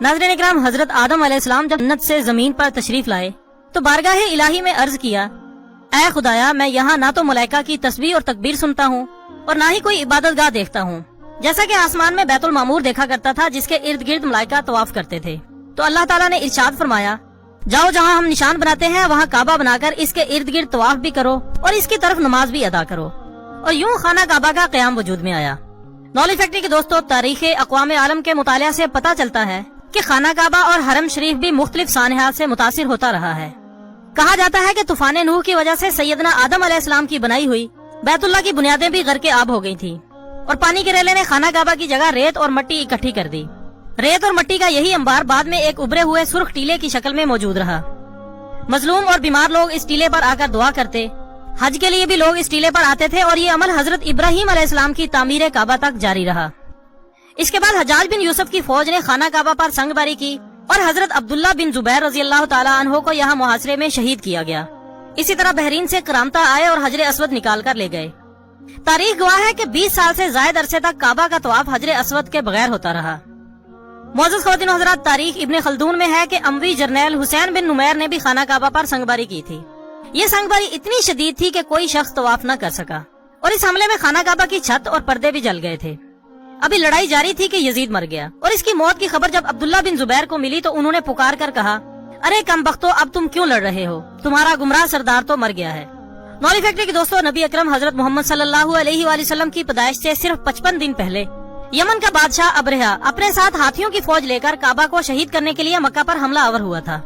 नाज़रीन इकराम, हजरत आदम अलैहिस्सलाम जब जन्नत से जमीन पर तशरीफ लाए तो बारगाह इलाही में अर्ज किया, ऐ खुदाया, मैं यहाँ ना तो मलाइका की तस्बीह और तकबीर सुनता हूँ और ना ही कोई इबादतगाह देखता हूँ। जैसा कि आसमान में बैतुल मामूर देखा करता था जिसके इर्द गिर्द मलाइका तवाफ करते थे, तो अल्लाह ताला ने इरशाद फरमाया, जाओ जहाँ हम निशान बनाते हैं वहाँ काबा बनाकर इसके इर्द गिर्द तवाफ भी करो और इसकी तरफ नमाज भी अदा करो। और यूँ खाना काबा का कयाम वजूद में आया। नॉलेज फैक्ट्री के दोस्तों, तारीख अक़वाम आलम के मुतालिया से पता चलता है कि खाना काबा और हरम शरीफ भी मुख्तलिफ सानहात से मुतासिर होता रहा है। कहा जाता है कि तूफान नूह की वजह से सैयदना आदम अलैहिस्सलाम की बनाई हुई बैतुल्लाह की बुनियादें भी गर्क आब हो गई थी और पानी के रेले ने खाना काबा की जगह रेत और मिट्टी इकट्ठी कर दी। रेत और मिट्टी का यही अंबार बाद में एक उभरे हुए सुर्ख टीले की शक्ल में मौजूद रहा। मजलूम और बीमार लोग इस टीले पर आकर दुआ करते। हज के लिए भी लोग इस टीले पर आते थे और ये अमल हजरत इब्राहिम अलैहिस्सलाम की तामीर काबा तक जारी रहा। इसके बाद हज्जाज बिन यूसुफ की फौज ने खाना काबा पर संगबारी की और हजरत अब्दुल्ला बिन जुबैर रजी अल्लाह ताला अन्हो को यहाँ मुहासरे में शहीद किया गया। इसी तरह बहरीन से करामता आए और हजरे अस्वद निकाल कर ले गए। तारीख गवाह है कि 20 साल से जायद अरसे तक काबा का तवाफ हजरे अस्वद के बगैर होता रहा। मौजूद ख़वातीन व हज़रात, तारीख इब्ने खल्दून में है कि अमवी जर्नैल हुसैन बिन नुमैर ने भी खाना काबा पर संगबारी की थी। ये संगबारी इतनी शदीद थी कि कोई शख्स तवाफ न कर सका और इस हमले में खाना काबा की छत और पर्दे भी जल गए थे। अभी लड़ाई जारी थी कि यजीद मर गया और इसकी मौत की खबर जब अब्दुल्ला बिन जुबैर को मिली तो उन्होंने पुकार कर कहा, अरे कमबख्तो, अब तुम क्यों लड़ रहे हो? तुम्हारा गुमराह सरदार तो मर गया है। नॉलेज फैक्ट्री के दोस्तों, नबी अकरम हजरत मोहम्मद सल्लल्लाहु अलैहि वसल्लम की पैदाइश से सिर्फ 55 दिन पहले यमन का बादशाह अब्रहा अपने साथ हाथियों की फौज लेकर काबा को शहीद करने के लिए मक्का पर हमला आवर हुआ था।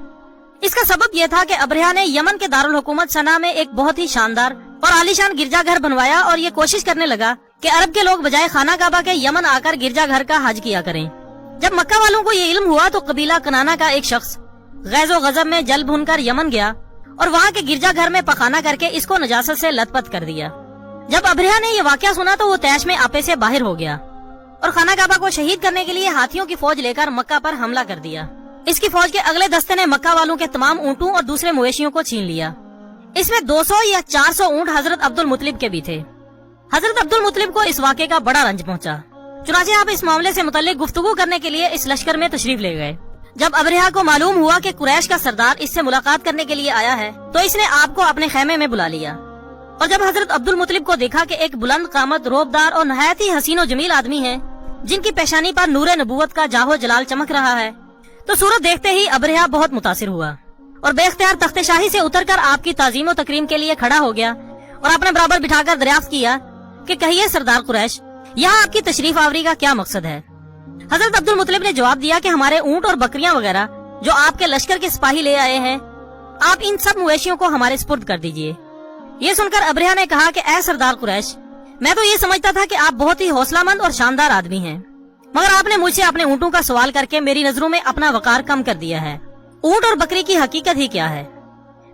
इसका सबब यह था कि अब्रहा ने यमन के दारुल हुकूमत सना में एक बहुत ही शानदार और आलीशान गिरजाघर बनवाया और ये कोशिश करने लगा कि अरब के लोग बजाय खाना काबा के यमन आकर गिरजाघर का हज किया करें। जब मक्का वालों को ये इल्म हुआ तो कबीला कनाना का एक शख्स गैज़ो गज़ब में जल भूनकर यमन गया और वहाँ के गिरजाघर में पखाना करके इसको नजासत से लथपथ कर दिया। जब अब्रहा ने ये वाकया सुना तो वो तैश में आपे से बाहर हो गया और खाना काबा को शहीद करने के लिए हाथियों की फौज लेकर मक्का पर हमला कर दिया। इसकी फौज के अगले दस्ते ने मक्का वालों के तमाम ऊँटों और दूसरे मवेशियों को छीन लिया। इसमें 200 या 400 ऊँट हजरत अब्दुल मुतलिब के भी थे। हजरत अब्दुल मुतलिब को इस वाक़े का बड़ा रंज पहुंचा। चुनाचे आप इस मामले से मुतल्लिक गुफ्तगू करने के लिए इस लश्कर में तशरीफ ले गए। जब अब्रहा को मालूम हुआ कि कुरैश का सरदार इससे मुलाकात करने के लिए आया है तो इसने आपको अपने खेमे में बुला लिया और जब हजरत अब्दुल मुतलिब को देखा कि एक बुलंद कामत, रोबदार और नहायत ही हसीन और जमील आदमी है जिनकी पेशानी पर नूरे नबूवत का जाहो जलाल चमक रहा है, तो सूरत देखते ही अब्रहा बहुत मुतासिर हुआ और बेख्तियार तख्ते शाही से उतरकर आपकी ताजीम और तकरीम के लिए खड़ा हो गया और अपने बराबर बिठाकर दरियाफ्त किया कि कहिए सरदार कुरैश, यहाँ आपकी तशरीफ आवरी का क्या मकसद है? हजरत अब्दुल मुतलिब ने जवाब दिया कि हमारे ऊँट और बकरियां वगैरह जो आपके लश्कर के सिपाही ले आए हैं, आप इन सब मवेशियों को हमारे स्पुर्द कर दीजिए। ये सुनकर अब्रहा ने कहा कि ऐ सरदार कुरैश, मैं तो ये समझता था कि आप बहुत ही हौसलामंद और शानदार आदमी हैं, मगर आपने मुझसे अपने ऊँटों का सवाल करके मेरी नजरों में अपना वकार कम कर दिया है। ऊँट और बकरी की हकीकत ही क्या है?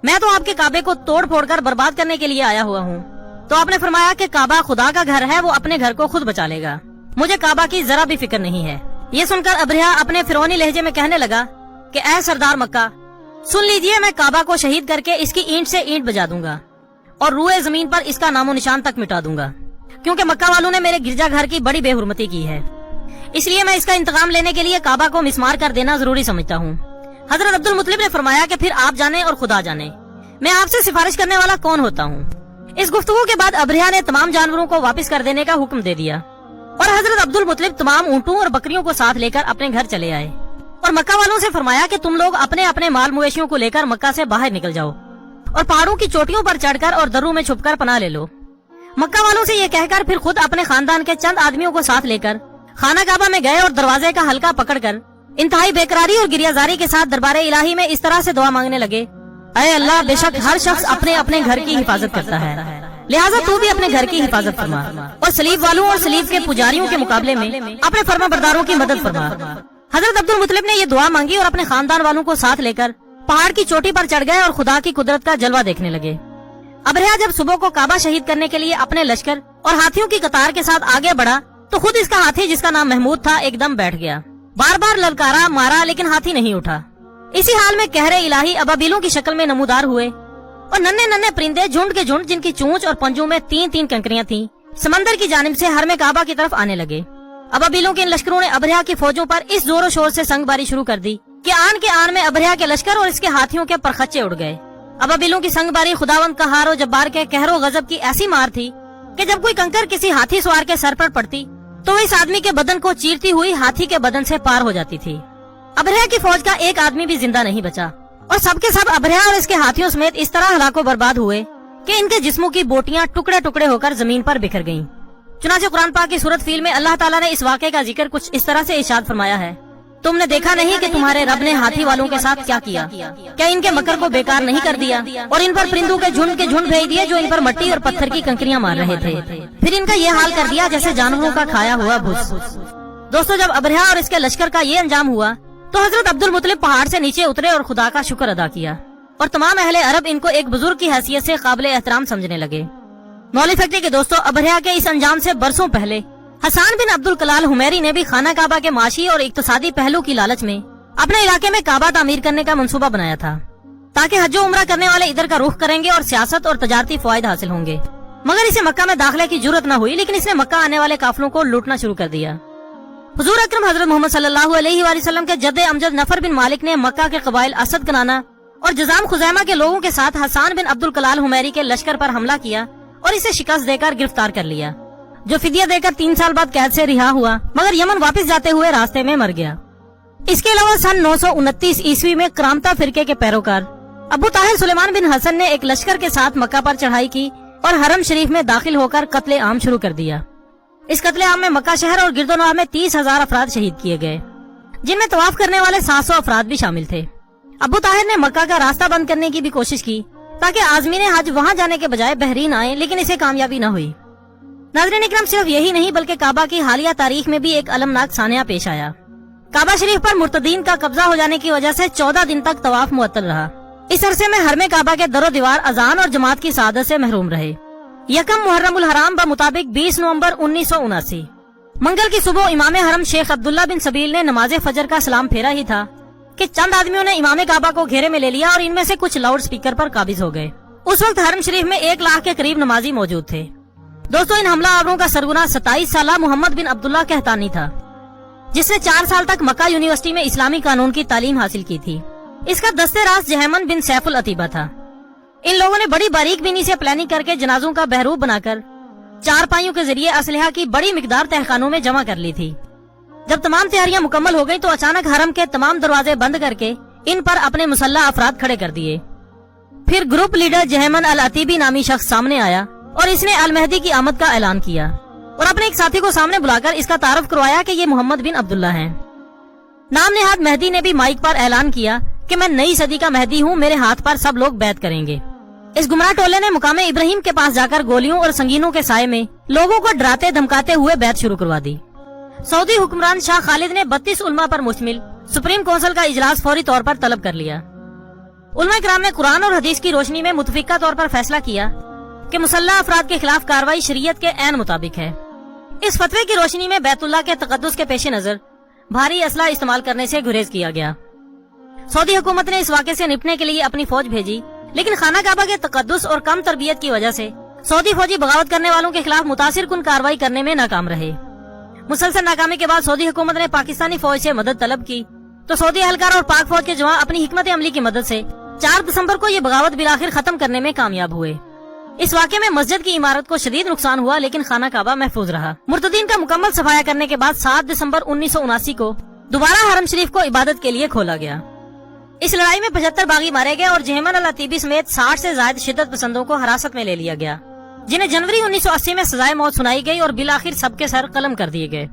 मैं तो आपके काबे को तोड़ फोड़ कर बर्बाद करने के लिए आया हुआ हूँ। तो आपने फरमाया कि काबा खुदा का घर है, वो अपने घर को खुद बचा लेगा, मुझे काबा की जरा भी फिक्र नहीं है। ये सुनकर अब्रहा अपने फिरौनी लहजे में कहने लगा कि ऐ सरदार मक्का, सुन लीजिए, मैं काबा को शहीद करके इसकी ईंट से ईंट बजा दूंगा और रूए जमीन पर इसका नामो निशान तक मिटा दूंगा, क्योंकि मक्का वालों ने मेरे गिरजाघर की बड़ी बेहुरमती की है। इसलिए मैं इसका इंतकाम लेने के लिए काबा को मिसमार कर देना जरूरी समझता हूँ। हजरत अब्दुल मुतलिब ने फरमाया कि फिर आप जाने और खुदा जाने, मैं आपसे सिफारिश करने वाला कौन होता हूँ। इस गुफ्तगू के बाद अब्रहा ने तमाम जानवरों को वापस कर देने का हुक्म दे दिया और हजरत अब्दुल मुतलिब तमाम ऊँटों और बकरियों को साथ लेकर अपने घर चले आए और मक्का वालों से फरमाया कि तुम लोग अपने अपने माल मवेशियों को लेकर मक्का से बाहर निकल जाओ और पहाड़ों की चोटियों पर चढ़कर और दर्रों में छुपकर पनाह ले लो। मक्का वालों से ये कहकर फिर खुद अपने खानदान के चंद आदमियों को साथ लेकर खाना काबा में गए और दरवाजे का हल्का पकड़कर इंतहाई बेकरारी और गिरियाजारी के साथ दरबारे इलाही में इस तरह से दुआ मांगने लगे, अरे अल्लाह, बेशक हर शख्स अपने अपने घर की हिफाजत करता है, लिहाजा तू भी अपने घर की हिफाजत फरमा और सलीब वालों और सलीब के पुजारियों के मुकाबले में अपने फर्माबरदारों की मदद फरमा। हजरत अब्दुल मुतलिब ने ये दुआ मांगी और अपने खानदान वालों को साथ लेकर पहाड़ की चोटी पर चढ़ गए और खुदा की कुदरत का जलवा देखने लगे। अब्रहा जब सुबह को काबा शहीद करने के लिए अपने लश्कर और हाथियों की कतार के साथ आगे बढ़ा तो खुद इसका हाथी, जिसका नाम महमूद था, एकदम बैठ गया। बार बार ललकारा मारा लेकिन हाथी नहीं उठा। इसी हाल में कहरे इलाही अबाबीलों की शक्ल में नमूदार हुए और नन्हे नन्हे परिंदे झुंड के झुंड, जिनकी चोंच और पंजों में 3-3 कंकरियां थीं, समंदर की जानिब से हरमे काबा की तरफ आने लगे। अबाबिलों के इन लश्करों ने अबरहा की फौजों पर इस जोरों शोर से संगबारी शुरू कर दी कि आन के आन में अबरहा के लश्कर और इसके हाथियों के परखच्चे उड़ गए। अबाबिलों की संगबारी खुदावंद कहार जब्बार के कहरो गजब की ऐसी मार थी कि जब कोई कंकर किसी हाथी सवार के सर पर पड़ती तो इस आदमी के बदन को चीरती हुई हाथी के बदन से पार हो जाती थी। अबरहा की फौज का एक आदमी भी जिंदा नहीं बचा और सबके सब अबरहा और इसके हाथियों समेत इस तरह हलाको बर्बाद हुए कि इनके जिस्मों की बोटियां टुकड़े टुकड़े होकर जमीन पर बिखर गईं। चुनाचे कुरान पाक की सूरत फील में अल्लाह ताला ने इस वाक़े का जिक्र कुछ इस तरह से इरशाद फरमाया है, तुमने देखा नहीं कि तुम्हारे रब ने हाथी वालों के साथ क्या किया? क्या इनके मकर को बेकार नहीं कर दिया और इन पर परिंदों के झुंड भेज दिए जो इन पर मट्टी और पत्थर की कंकरियां मार रहे थे। फिर इनका ये हाल कर दिया जैसे जानवरों का खाया हुआ भूस। दोस्तों, जब अबरहा और इसके लश्कर का ये अंजाम हुआ तो हजरत अब्दुल मुत्तलिब पहाड़ से नीचे उतरे और खुदा का शुक्र अदा किया और तमाम अहले अरब इनको एक बुजुर्ग की हैसियत से काबिल एहतराम समझने लगे। मौली फैक्ट्री के दोस्तों, अबरहा के इस अंजाम से बरसों पहले हसन बिन अब्दुल कलाल हुमैरी ने भी खाना काबा के माशी और इक्तिसादी पहलू की लालच में अपने इलाके में काबा तामीर करने का मंसूबा बनाया था ताकि हज और उम्रा करने वाले इधर का रुख करेंगे और सियासत और तजारती फायदे हासिल होंगे। मगर इसे मक्का में दाखिले की जरूरत न हुई, लेकिन इसने मक्का आने वाले काफिलों को लूटना शुरू कर दिया। हुजूर अकरम हजरत मोहम्मद सल्लल्लाहु अलैहि वसल्लम के जद्दे अमजद नफर बिन मालिक ने मक्का के कबाइल असद कनाना और जजाम खुजैमा के लोगों के साथ हसन बिन अब्दुल कलाल हुमैरी के लश्कर पर हमला किया और इसे शिकस्त देकर गिरफ्तार कर लिया, जो फिदिया देकर 3 साल बाद कैद से रिहा हुआ मगर यमन वापस जाते हुए रास्ते में मर गया। इसके अलावा सन 929 ईस्वी में करामता फिरके के पैरोकार अबू ताहिर सुलेमान बिन हसन ने एक लश्कर के साथ मक्का पर चढ़ाई की और हरम शरीफ में दाखिल होकर कत्ले आम शुरू कर दिया। इस कत्ले आम में मक्का शहर और गिरदोनवाह में 30,000 अफराद शहीद किए गए, जिनमें तवाफ करने वाले 700 अफराद भी शामिल थे। अबू ताहिर ने मक्का का रास्ता बंद करने की भी कोशिश की ताकि आज़मीन हज वहां जाने के बजाय बहरीन आए, लेकिन इसे कामयाबी न हुई। नाज़रीन इकराम, सिर्फ यही नहीं बल्कि काबा की हालिया तारीख में भी एक अलमनाक सानिया पेश आया। काबा शरीफ पर मुर्तदीन का कब्जा हो जाने की वजह से 14 दिन तक तवाफ मुअत्तल रहा। इस अरसे में हरमे काबा के दरो दीवार अजान और जमात की सआदत से महरूम रहे। यकम मुहर्रमुल हराम ब मुताबिक 20 नवंबर 1979 मंगल की सुबह इमाम हरम शेख अब्दुल्ला बिन सबील ने नमाज फजर का सलाम फेरा ही था कि चंद आदमियों ने इमाम काबा को घेरे में ले लिया और इनमें से कुछ लाउड स्पीकर पर काबिज हो गए। उस वक्त हरम शरीफ में 1 लाख के करीब नमाजी मौजूद थे। दोस्तों, इन हमला आवरों का सरगुना 27 साला मोहम्मद बिन अब्दुल्ला कहतानी था, जिसने 4 साल तक मक्का यूनिवर्सिटी में इस्लामी कानून की तालीम हासिल की थी। इसका दस्ते रास जहमन बिन सैफुल अतीबा था। इन लोगों ने बड़ी बारीक बीनी से प्लानिंग करके जनाजों का बहरूप बनाकर 4 पाइयों के जरिए असलहा की बड़ी मिकदार तहखानों में जमा कर ली थी। जब तमाम तैयारियां मुकम्मल हो गई तो अचानक हरम के तमाम दरवाजे बंद करके इन पर अपने मुसल्लह अफराद खड़े कर दिए। फिर ग्रुप लीडर जहमन अल अतीबी नामी शख्स सामने आया और इसने अल मेहदी की आमद का ऐलान किया और अपने एक साथी को सामने बुलाकर इसका तारुफ करवाया कि ये मोहम्मद बिन अब्दुल्ला हैं। नाम नेहाद मेहदी ने भी माइक पर ऐलान किया कि मैं नई सदी का मेहदी हूँ, मेरे हाथ पर सब लोग बैत करेंगे। इस गुमराह टोले ने मुकामे इब्राहिम के पास जाकर गोलियों और संगीनों के साये में लोगों को डराते धमकाते हुए बैत शुरू करवा दी। सऊदी हुक्मरान शाह खालिद ने 32 उलमा पर मुश्तमिल सुप्रीम काउंसिल का इजलास फौरी तौर पर तलब कर लिया। उलमा इकराम ने कुरान और हदीस की रोशनी में मुतफिका तौर पर फैसला किया कि मुसल्लह अफराद के खिलाफ कार्रवाई शरीयत के ऐन मुताबिक है। इस फतवे की रोशनी में बैतुल्लाह के तकद्दुस के पेश नजर भारी असला इस्तेमाल करने से गुरेज किया गया। सऊदी हुकूमत ने इस वाक़े से निपटने के लिए अपनी फौज भेजी, लेकिन खाना काबा के तकद्दुस और कम तरबियत की वजह से सऊदी फौजी बगावत करने वालों के खिलाफ मुतासिर कुन कार्रवाई करने में नाकाम रहे। मुसलसल नाकामी के बाद सऊदी हुकूमत ने पाकिस्तानी फौज से मदद तलब की तो सऊदी एहलकार और पाक फौज के जवान अपनी हिकमत अमली की मदद से 4 दिसंबर को ये बगावत बिलाखिर खत्म करने में कामयाब हुए। इस वाक़े में मस्जिद की इमारत को शदीद नुकसान हुआ, लेकिन खाना काबा महफूज रहा। मुर्तदीन का मुकम्मल सफाया करने के बाद 7 दिसंबर 1979 को दोबारा हरम शरीफ को इबादत के लिए खोला गया। इस लड़ाई में 75 बागी मारे गए और जहमन अल अतीबी समेत 60 से ज्यादा शिद्दत पसंदों को हिरासत में ले लिया गया, जिन्हें जनवरी 1980 में सजाए मौत सुनाई गई और बिलाखिर सबके सर कलम कर दिए गए।